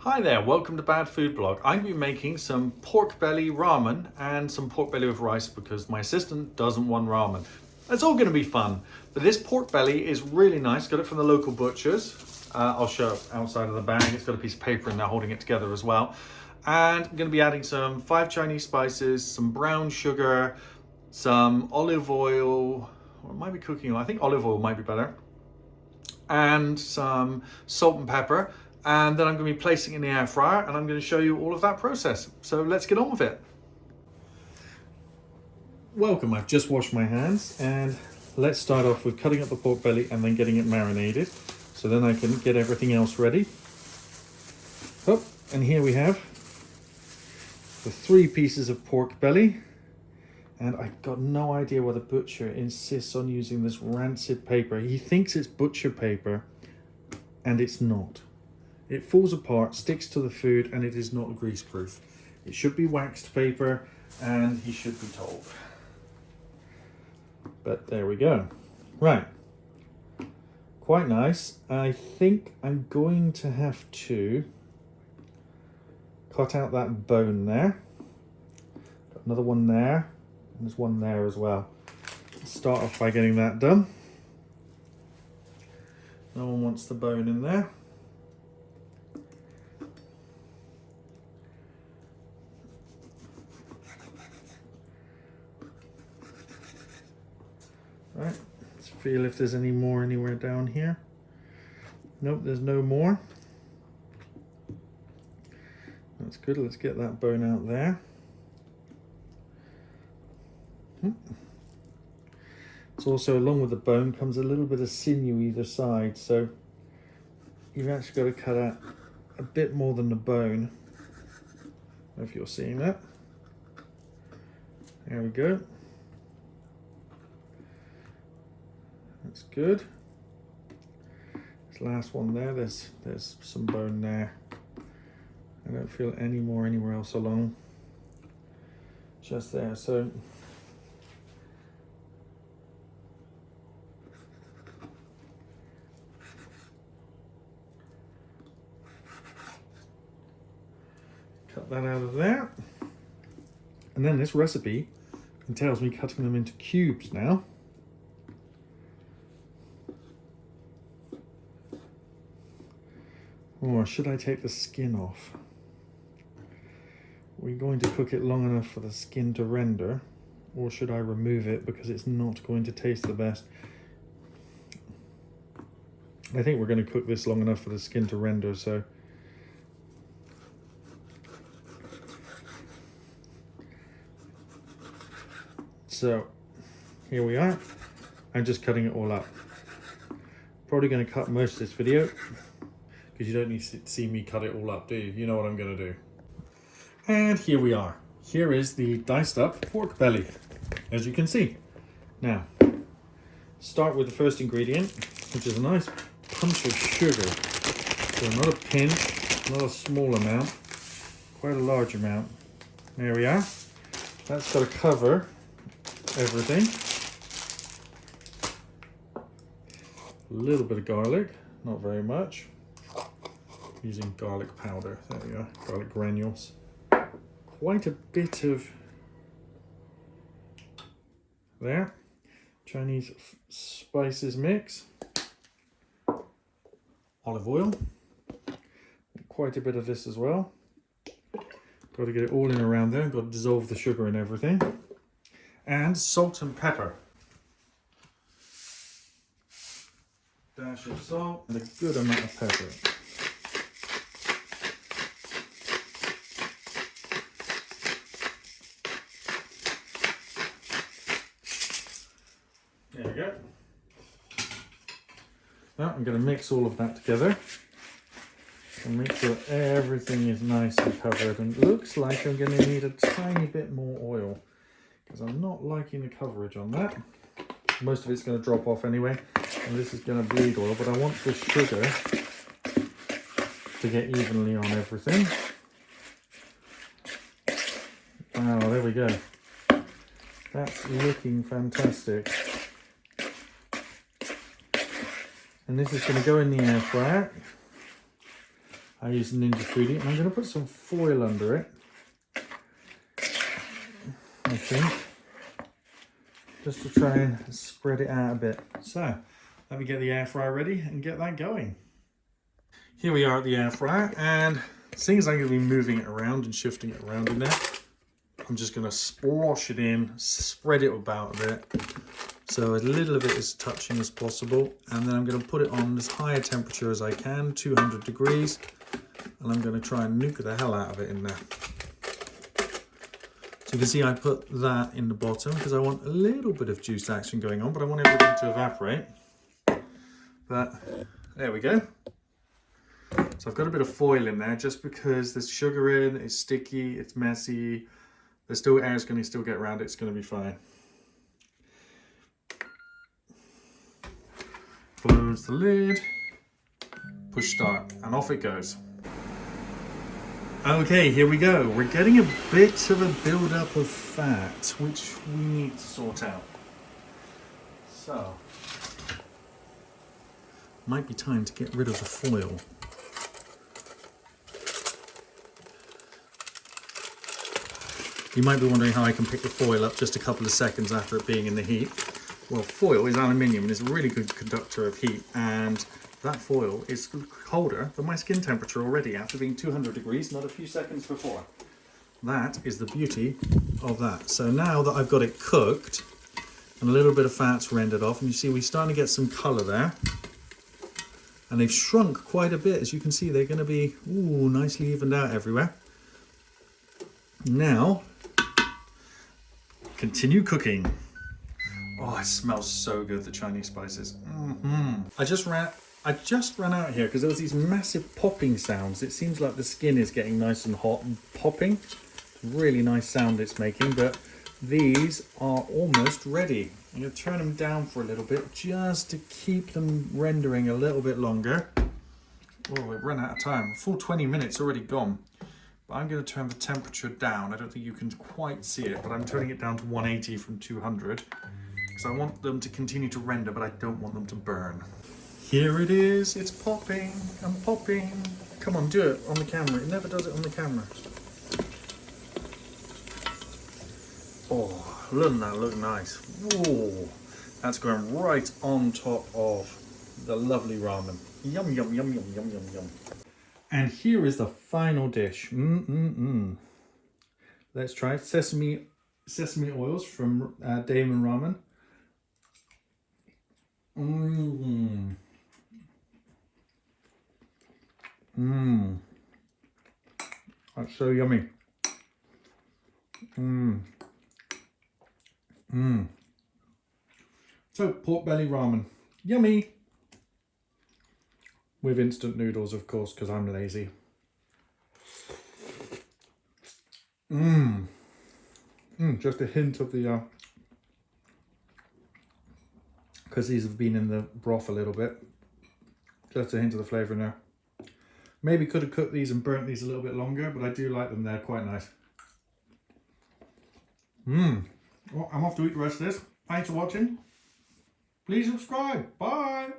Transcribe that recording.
Hi there, welcome to Bad Food Blog. I'm going to be making some pork belly ramen and some pork belly with rice because my assistant doesn't want ramen. It's all going to be fun, but this pork belly is really nice. Got it from the local butchers. I'll show up outside of the bag. It's got a piece of paper in there holding it together as well. And I'm going to be adding some 5 Chinese spices, some brown sugar, some olive oil, or it might be cooking oil. I think olive oil might be better. And some salt and pepper. And then I'm going to be placing it in the air fryer and I'm going to show you all of that process. So let's get on with it. Welcome, I've just washed my hands and let's start off with cutting up the pork belly and then getting it marinated. So then I can get everything else ready. Oh, and here we have the 3 pieces of pork belly. And I've got no idea why the butcher insists on using this rancid paper. He thinks it's butcher paper and it's not. It falls apart, sticks to the food, and it is not grease proof. It should be waxed paper, and he should be told. But there we go. Right. Quite nice. I think I'm going to have to cut out that bone there. Got another one there, and there's one there as well. Let's start off by getting that done. No one wants the bone in there. Right, let's feel if there's any more anywhere down here. Nope, there's no more. That's good, let's get that bone out there. It's also, along with the bone comes a little bit of sinew either side, so you've actually got to cut out a bit more than the bone. If you're seeing that. There we go. That's good. This last one there, there's some bone there. I don't feel any more anywhere else along. Just there, so cut that out of there. And then this recipe entails me cutting them into cubes now. Or should I take the skin off? We're going to cook it long enough for the skin to render, or should I remove it because it's not going to taste the best? I think we're going to cook this long enough for the skin to render, so here we are. I'm just cutting it all up. Probably going to cut most of this video because you don't need to see me cut it all up, do you? You know what I'm going to do. And here we are. Here is the diced up pork belly, as you can see. Now, start with the first ingredient, which is a nice punch of sugar. So not a pinch, not a small amount, quite a large amount. There we are. That's got to cover everything. A little bit of garlic, not very much. Using garlic powder, there we go, garlic granules. Quite a bit of there. Chinese spices mix. Olive oil. Quite a bit of this as well. Got to get it all in around there. Got to dissolve the sugar and everything. And salt and pepper. Dash of salt and a good amount of pepper. There we go. Now I'm going to mix all of that together and make sure everything is nice and covered. And it looks like I'm going to need a tiny bit more oil because I'm not liking the coverage on that. Most of it's going to drop off anyway, and this is going to bleed oil, but I want the sugar to get evenly on everything. Wow, there we go. That's looking fantastic. And this is going to go in the air fryer. I use Ninja Foodie, and I'm going to put some foil under it, I think, just to try and spread it out a bit. So let me get the air fryer ready and get that going. Here we are at the air fryer, and seeing as I'm going to be moving it around and shifting it around in there, I'm just going to splosh it in, spread it about a bit, so as little of it is touching as possible, and then I'm going to put it on as high a temperature as I can, 200 degrees, and I'm going to try and nuke the hell out of it in there. So you can see I put that in the bottom because I want a little bit of juice action going on, but I want everything to evaporate. But there we go. So I've got a bit of foil in there just because there's sugar in, it's sticky, it's messy, there's still air is going to still get around it, it's going to be fine. Close the lid, push start, and off it goes. Okay, here we go. We're getting a bit of a build-up of fat, which we need to sort out. So, might be time to get rid of the foil. You might be wondering how I can pick the foil up just a couple of seconds after it being in the heat. Well, foil is aluminium and is a really good conductor of heat, and that foil is colder than my skin temperature already after being 200 degrees not a few seconds before. That is the beauty of that. So now that I've got it cooked and a little bit of fat's rendered off, and you see we're starting to get some colour there, and they've shrunk quite a bit. As you can see, they're going to be nicely evened out everywhere. Now, continue cooking. Oh, it smells so good, the Chinese spices. I just ran out here because there was these massive popping sounds. It seems like the skin is getting nice and hot and popping. It's a really nice sound it's making, but these are almost ready. I'm going to turn them down for a little bit just to keep them rendering a little bit longer. Oh, we've run out of time. A full 20 minutes already gone. But I'm going to turn the temperature down. I don't think you can quite see it, but I'm turning it down to 180 from 200. Because I want them to continue to render, but I don't want them to burn. Here it is, it's popping, I'm popping. Come on, do it on the camera. It never does it on the camera. Oh, doesn't that look nice? Whoa, that's going right on top of the lovely ramen. Yum, yum, yum, yum, yum, yum, yum. And here is the final dish. Let's try sesame oils from Ramen Ramen. That's so yummy. So, pork belly ramen. Yummy! With instant noodles, of course, because I'm lazy. Just a hint of the... because these have been in the broth a little bit. Just a hint of the flavour in there. Maybe could have cooked these and burnt these a little bit longer, but I do like them. They're quite nice. Well, I'm off to eat the rest of this. Thanks for watching. Please subscribe. Bye.